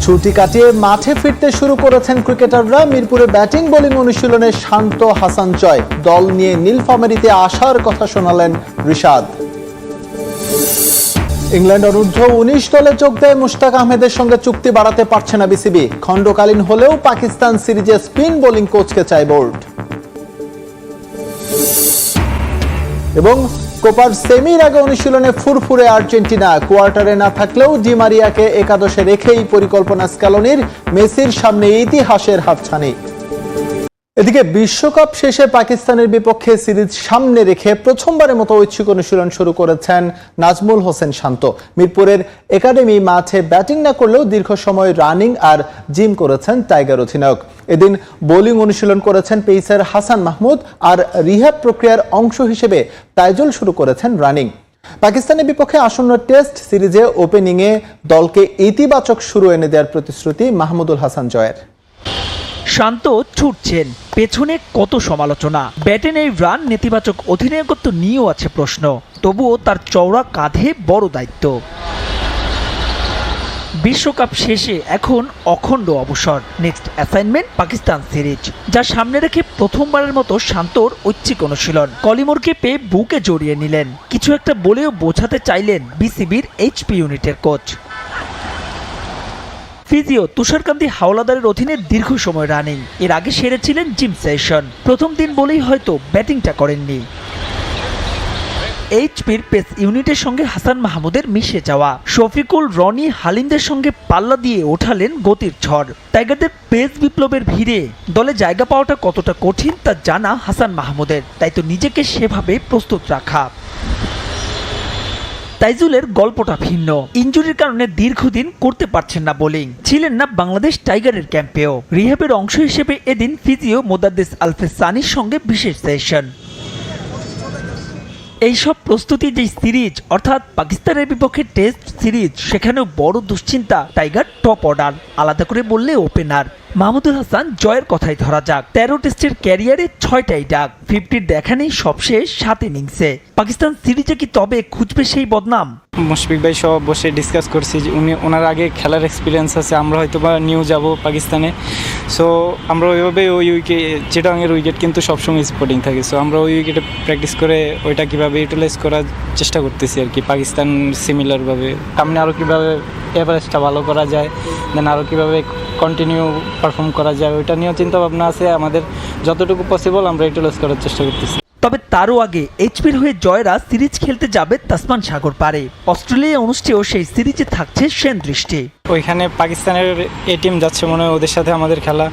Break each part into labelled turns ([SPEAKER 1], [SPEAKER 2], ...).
[SPEAKER 1] ছুটি কাটিয়ে মাঠে ফিরতে শুরু করেছেন ক্রিকেটাররা। মিরপুরে ব্যাটিং বোলিং অনুশীলনে শান্ত হাসান জয়। দল নিয়ে নীলফামারীতে আসার কথা শোনালেন রিশাদ। ইংল্যান্ড অনূর্ধ্ব 19 দলে যোগ দেয় মুশতাক আহমেদের সঙ্গে চুক্তি বাড়াতে পারছে না বিসিবি। খণ্ডকালীন হলেও পাকিস্তান সিরিজে স্পিন বোলিং কোচকে চায় বোর্ড। এবং কোপার সেমির আগে অনুশীলনে ফুরফুরে আর্জেন্টিনা। কোয়ার্টারে না থাকলেও ডি মারিয়াকে একাদশে রেখেই পরিকল্পনা স্ক্যালোনির। মেসির সামনে ইতিহাসের হাতছানি। এদিকে বিশ্বকাপ শেষে পাকিস্তানের বিপক্ষে সিরিজ সামনে রেখে প্রথমবারের মতো ঐচ্ছিক অনুশীলন শুরু করেছেন নাজমুল হোসেন শান্ত। মিরপুরের একাডেমি মাঠে ব্যাটিং না করলেও দীর্ঘ সময় রানিং আর জিম করেছেন টাইগার অধিনায়ক। এদিন বোলিং অনুশীলন করেছেন পেসার হাসান মাহমুদ, আর রিহ্যাব প্রক্রিয়ার অংশ হিসেবে তাইজুল শুরু করেছেন রানিং। পাকিস্তানের বিপক্ষে আসন্ন টেস্ট সিরিজে ওপেনিংয়ে দলকে ইতিবাচক শুরু এনে দেওয়ার প্রতিশ্রুতি মাহমুদুল হাসান জয়ের।
[SPEAKER 2] শান্ত ছুটছেন, পেছনে কত সমালোচনা। ব্যাটে নেই রান, নেতিবাচক অধিনায়কত্ব নিয়েও আছে প্রশ্ন। তবুও তার চওড়া কাঁধে বড় দায়িত্ব। বিশ্বকাপ শেষে এখন অখণ্ড অবসর। নেক্সট অ্যাসাইনমেন্ট পাকিস্তান সিরিজ, যা সামনে রেখে প্রথমবারের মতো শান্তর ঐচ্ছিক অনুশীলন। কলিমোরকে পেয়ে বুকে জড়িয়ে নিলেন। কিছু একটা বলেও বোঝাতে চাইলেন বিসিবির এইচপি ইউনিটের কোচ। ফিজিও তুষারকান্তি হাওলাদারের অধীনে দীর্ঘ সময় রানিং। এর আগে সেরেছিলেন জিম সেশন। প্রথম দিন বলেই হয়তো ব্যাটিংটা করেননি। এইচপির পেস ইউনিটের সঙ্গে হাসান মাহমুদের মিশে যাওয়া। শফিকুল, রনি, হালিমদের সঙ্গে পাল্লা দিয়ে ওঠালেন গতির ঝড়। টাইগারদের পেস বিপ্লবের ভিড়ে দলে জায়গা পাওয়াটা কতটা কঠিন তা জানা হাসান মাহমুদের। তাই তো নিজেকে সেভাবে প্রস্তুত রাখা। তাইজুলের গল্পটা ভিন্ন। ইনজুরির কারণে দীর্ঘদিন করতে পারছেন না বোলিং। ছিলেন না বাংলাদেশ টাইগারের ক্যাম্পেও। রিহ্যাবের অংশ হিসেবে এদিন ফিজিও মোদাদ্দেস আলফেজ সানির সঙ্গে বিশেষ সেশন। এইসব প্রস্তুতি যে সিরিজ অর্থাৎ পাকিস্তানের বিপক্ষে টেস্ট সিরিজ, সেখানেও বড় দুশ্চিন্তা টাইগার টপ অর্ডার। আলাদা করে বললে ওপেনার মাহমুদুল হাসান জয়ের কথাই ধরা যাক। 13 টেস্টের ক্যারিয়ারে 6টাই ডাক, 50-র দেখা নেই সবশেষ 7 ইনিংসে। পাকিস্তান সিরিজে কি তবে খুঁজবে সেই বদনাম?
[SPEAKER 3] মুশফিক ভাই সব বসে ডিসকাস করছি যে ওনার আগে খেলার এক্সপিরিয়েন্স আছে। আমরা হয়তো বা নিউ যাব পাকিস্তানে, সো আমরা ওইভাবে ওই উইকেট, চিটাগাংয়ের উইকেট কিন্তু সবসময় স্পোর্টিং থাকে। সো আমরা ওই উইকেটে প্র্যাকটিস করে ওইটা কীভাবে ইউটিলাইজ করার চেষ্টা করতেছি আর কি। পাকিস্তান সিমিলারভাবে সামনে আরও কীভাবে এভারেজটা ভালো করা যায়, দেন আরও কীভাবে কন্টিনিউ পারফর্ম করা যায়, ওইটা নিয়েও চিন্তা ভাবনা আছে আমাদের। যতটুকু পসিবল আমরা ইউটিলাইজ করার চেষ্টা করতেছি।
[SPEAKER 2] তবে তারও আগে এইচপির হয়ে জয়রা সিরিজ খেলতে যাবে তাসমান সাগর পারে। অস্ট্রেলিয়া অনুষ্ঠেয় সেই সিরিজে থাকছে সেন দৃষ্টি।
[SPEAKER 3] ওইখানে পাকিস্তানের এ টিম যাচ্ছে মনে হয়, ওদের সাথে আমাদের খেলা।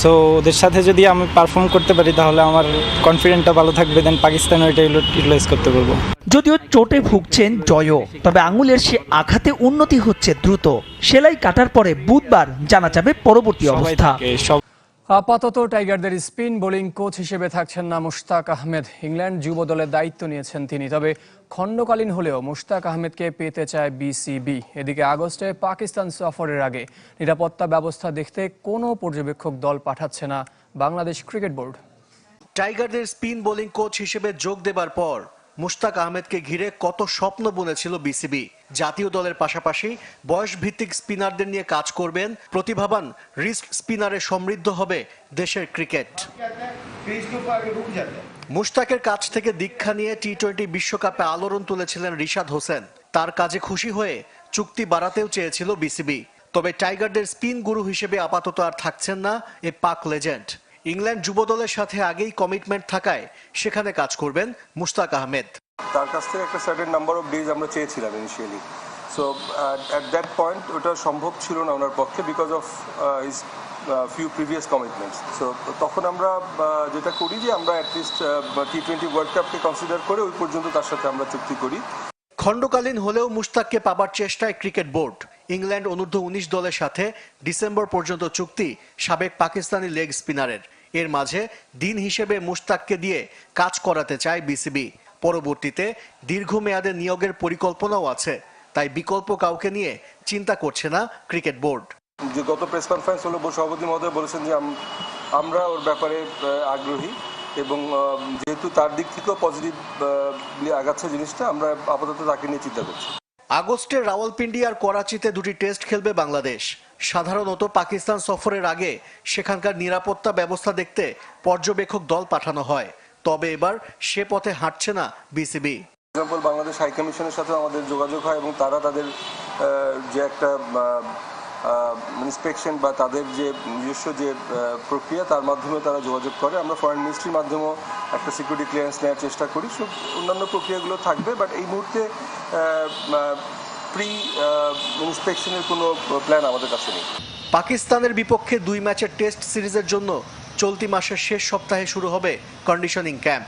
[SPEAKER 3] সো ওদের সাথে যদি আমি পারফর্ম করতে পারি তাহলে আমার কনফিডেন্টটা ভালো থাকবে, দেন পাকিস্তান ওইটা ইউটিলাইজ করতে পারবো।
[SPEAKER 2] যদিও চোটে ভুগছেন জয়ও, তবে আঙুলের সে আঘাতে উন্নতি হচ্ছে দ্রুত। সেলাই কাটার পরে বুধবার জানা যাবে পরবর্তী অবস্থা।
[SPEAKER 4] আপাতত টাইগারদের স্পিন বোলিং কোচ হিসেবে থাকছেন না মুশতাক আহমেদ। ইংল্যান্ড যুব দলের দায়িত্ব নিয়েছেন তিনি। তবে খণ্ডকালীন হলেও মুশতাক আহমেদকে পেতে চায় বিসিবি। এদিকে আগস্টে পাকিস্তান সফরের আগে নিরাপত্তা ব্যবস্থা দেখতে কোনো পর্যবেক্ষক দল পাঠাচ্ছে না বাংলাদেশ ক্রিকেট বোর্ড।
[SPEAKER 5] টাইগারদের স্পিন বোলিং কোচ হিসেবে যোগ দেবার পর মুশতাক আহমেদকে ঘিরে কত স্বপ্ন বুনেছিল বিসিবি। জাতীয় দলের পাশাপাশি বয়স ভিত্তিক স্পিনারদের নিয়ে কাজ করবেন। প্রতিভাবান রিস্ট স্পিনারে সমৃদ্ধ হবে দেশের ক্রিকেট। মুশতাকের কাছ থেকে দীক্ষা নিয়ে টি-20 বিশ্বকাপে আলোড়ন তুলেছিলেন রিশাদ হোসেন। তার কাজে খুশি হয়ে চুক্তি বাড়াতেও চেয়েছিল বিসিবি। তবে টাইগারদের স্পিন গুরু হিসেবে আপাতত আর থাকছেন না এ পাক লেজেন্ড। ইংল্যান্ড যুব দলের সাথে আগেই কমিটমেন্ট থাকায় সেখানে কাজ করবেন মুশতাক আহমেদ।
[SPEAKER 6] তার কাছ থেকে একটা সার্টেন নাম্বার অফ ডেজ আমরা চেয়েছিলাম initially. So at that point ওটা সম্ভব ছিল না ওনার পক্ষে, because of his few previous commitments. So তখন আমরা যেটা করি যে আমরা অ্যাটলিস্ট টি-20 ওয়ার্ল্ড কাপকে কনসিডার করে ওই পর্যন্ত তার সাথে আমরা চুক্তি করি।
[SPEAKER 5] খণ্ডকালীন হলেও মুশতাককে পাবার চেষ্টায় ক্রিকেট বোর্ড। ইংল্যান্ড অনূর্ধ্ব 19 দলের সাথে ডিসেম্বর পর্যন্ত চুক্তি সাবেক পাকিস্তানি লেগ স্পিনারের। এর মাঝে দিন হিসেবে মুশতাককে দিয়ে কাজ করাতে চায় বিসিবি। পরবর্তীতে দীর্ঘমেয়াদে নিয়োগের পরিকল্পনাও আছে। তাই বিকল্প কাউকে নিয়ে চিন্তা করছে না ক্রিকেট বোর্ড।
[SPEAKER 6] যে গত প্রেস কনফারেন্স হলো সভাপতি মহোদয় বলেছেন যে আমরা ওর ব্যাপারে আগ্রহী, এবং যেহেতু তার দিক থেকেও পজিটিভ আগাচ্ছে জিনিসটা, আমরা আপাতত তাকে নিয়ে চিন্তা করছি।
[SPEAKER 5] আগস্টে রাওয়ালপিন্ডি আর করাচিতে দুটি টেস্ট খেলবে বাংলাদেশ। সাধারণত পাকিস্তান সফরের আগে সেখানকার নিরাপত্তা ব্যবস্থা দেখতে পর্যবেক্ষক দল পাঠানো হয়, তবে এবার সে পথে হাঁটছে না বিসিবি।
[SPEAKER 6] এক্সাম্পল, বাংলাদেশ হাই কমিশনের সাথে আমাদের যোগাযোগ হয় এবং তারা তাদের যে একটা ইন্সপেকশন বা তাদের যে নিজস্ব যে প্রক্রিয়া তার মাধ্যমে তারা যোগাযোগ করে। আমরা ফরেন মিনিস্ট্রির মাধ্যমেও একটা সিকিউরিটি ক্লিয়ারেন্স নেওয়ার চেষ্টা করি। সব অন্যান্য প্রক্রিয়াগুলো থাকবে, বাট এই মুহূর্তে প্রি ইন্সপেকশনের কোনো প্ল্যান আমাদের কাছে নেই।
[SPEAKER 5] পাকিস্তানের বিপক্ষে 2 ম্যাচের টেস্ট সিরিজের জন্য চলতি মাসের শেষ সপ্তাহে শুরু হবে কন্ডিশনিং ক্যাম্প।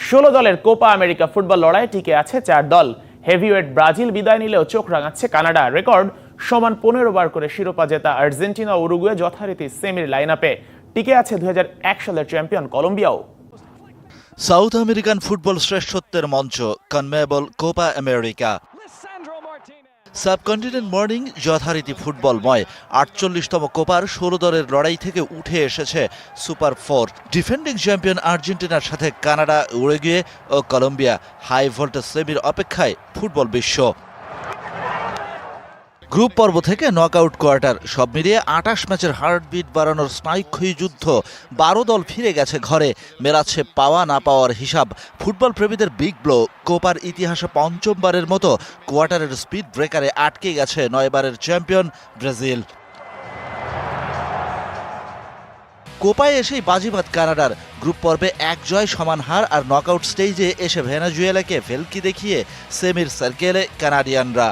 [SPEAKER 7] 16 দলের কোপা আমেরিকা ফুটবল লড়াই টিকে আছে 4 দল। হেভিওয়েট ব্রাজিল বিদায় নিলেও চোখ রাঙাচ্ছে কানাডা। রেকর্ড সমান 15 বার করে শিরোপা জেতা আর্জেন্টিনা ও উরুগুয়ে যথারীতি সেমির লাইনআপে। টিকে আছে 2001 সালের চ্যাম্পিয়ন কলম্বিয়াও।
[SPEAKER 8] সাউথ আমেরিকান ফুটবল শ্রেষ্ঠত্বের মঞ্চ CONMEBOL Copa America. Subcontinent morning যথারীতি ফুটবলময়। 48তম কোপার 16 দলের লড়াই থেকে উঠে এসেছে সুপার 4। ডিফেন্ডিং চ্যাম্পিয়ন আর্জেন্টিনার সাথে কানাডা, উরুগুয়ে ও কলম্বিয়া। হাই ভোল্টেজ সেমির অপেক্ষায় ফুটবল বিশ্ব। গ্রুপ পর্ব থেকে নকআউট কোয়ার্টার, সব মিলিয়ে 28 ম্যাচের হার্টবিট বাড়ানোর স্নায়ুক্ষয়ী যুদ্ধ। 12 দল ফিরে গেছে ঘরে, মেলাচ্ছে পাওয়া না পাওয়ার হিসাব। ফুটবল প্রেমীদের বিগ ব্লো, কোপার ইতিহাসে পঞ্চমবারের মতো কোয়ার্টারের স্পিড ব্রেকারে আটকে গেছে 9 বারের চ্যাম্পিয়ন ব্রাজিল। কোপায় এসেই বাজিমাত কানাডার। গ্রুপ পর্বে 1 জয় সমান হার, আর নকআউট স্টেজে এসে ভেনেজুয়েলাকে ফেলকি দেখিয়ে সেমির সার্কেলে কানাডিয়ানরা।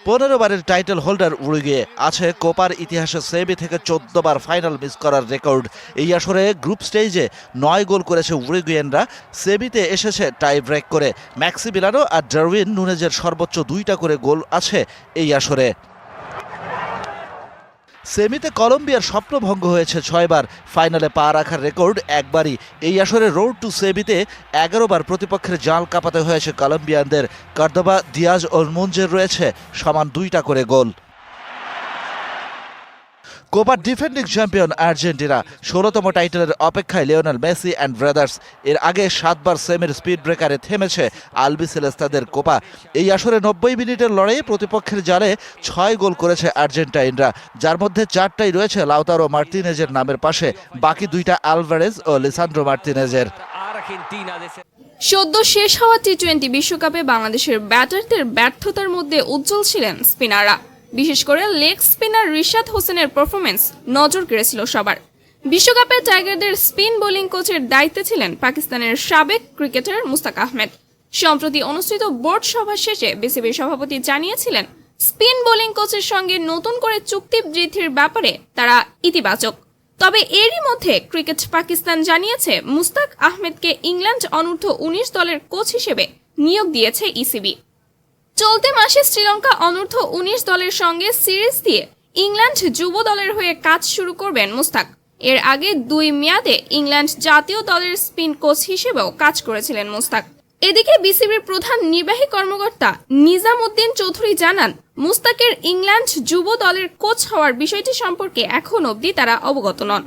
[SPEAKER 8] 15 বারের টাইটেল হোল্ডার উরুগুয়ে আছে কোপার ইতিহাসে সেমি থেকে 14 বার ফাইনাল মিস করার রেকর্ড। এই আসরে গ্রুপ স্টেজে 9 গোল করেছে উরুগুয়েনরা, সেমিতে এসেছে টাই ব্রেক করে। ম্যাক্সিমিলানো আর ডারউইন নুনেজের সর্বোচ্চ 2টা করে গোল আছে এই আসরে। সেমিতে কলম্বিয়ার স্বপ্নভঙ্গ হয়েছে 6 বার, ফাইনালে পা রাখার রেকর্ড একবারই। এই আসরে রোড টু সেমিতে 11 বার প্রতিপক্ষের জাল কাঁপাতে হয়েছে কলম্বিয়ানদের। কর্দোবা, দিয়াজ ও মুঞ্জের রয়েছে সমান 2টা করে গোল। কোপার ডিফেন্ডিং চ্যাম্পিয়ন আর্জেন্টিনা 16তম টাইটেলের অপেক্ষায় লিওনেল মেসি অ্যান্ড ব্রাদার্স। এর আগে 7 বার সেমির স্পিড ব্রেকারে থেমেছে আলবিসেলেস্তাদের কোপা। এই আসরে 90 মিনিটের লড়াইয়ে প্রতিপক্ষের জালে 6 গোল করেছে আর্জেন্টাইনরা, যার মধ্যে 4টাই রয়েছে লাউতারো মার্টিনেজের নামের পাশে, বাকি 2টা আলভারেজ ও লিসান্ড্রো মার্টিনেজের।
[SPEAKER 9] সদ্য শেষ হওয়া টি-20 বিশ্বকাপে বাংলাদেশের ব্যাটারদের ব্যর্থতার মধ্যে উজ্জ্বল ছিলেন স্পিনাররা। বিশেষ করে লেগ স্পিনার রিশাদ হোসেনের পারফরমেন্স নজর কেড়েছিল সবার। বিশ্বকাপে টাইগারদের স্পিন বোলিং কোচের দায়িত্বে ছিলেন পাকিস্তানের সাবেক ক্রিকেটার মুস্তাক আহমেদ। সম্প্রতি অনুষ্ঠিত বোর্ড সভা শেষে বিসিবির সভাপতি জানিয়েছিলেন, স্পিন বোলিং কোচের সঙ্গে নতুন করে চুক্তি বৃদ্ধির ব্যাপারে তারা ইতিবাচক। তবে এরই মধ্যে ক্রিকেট পাকিস্তান জানিয়েছে, মুস্তাক আহমেদকে ইংল্যান্ড অনূর্ধ্ব-19 দলের কোচ হিসেবে নিয়োগ দিয়েছে ইসিবি। চলতি মাসে শ্রীলঙ্কা অনূর্ধ্ব-19 দলের সঙ্গে সিরিজ দিয়ে ইংল্যান্ড যুব দলের হয়ে কাজ শুরু করবেন মুস্তাক। এর আগে 2 মেয়াদে ইংল্যান্ড জাতীয় দলের স্পিন কোচ হিসেবেও কাজ করেছিলেন মুস্তাক। এদিকে বিসিবির প্রধান নির্বাহী কর্মকর্তা নিজাম উদ্দিন চৌধুরী জানান, মুস্তাকের ইংল্যান্ড যুব দলের কোচ হওয়ার বিষয়টি সম্পর্কে এখন অবধি তারা অবগত নন।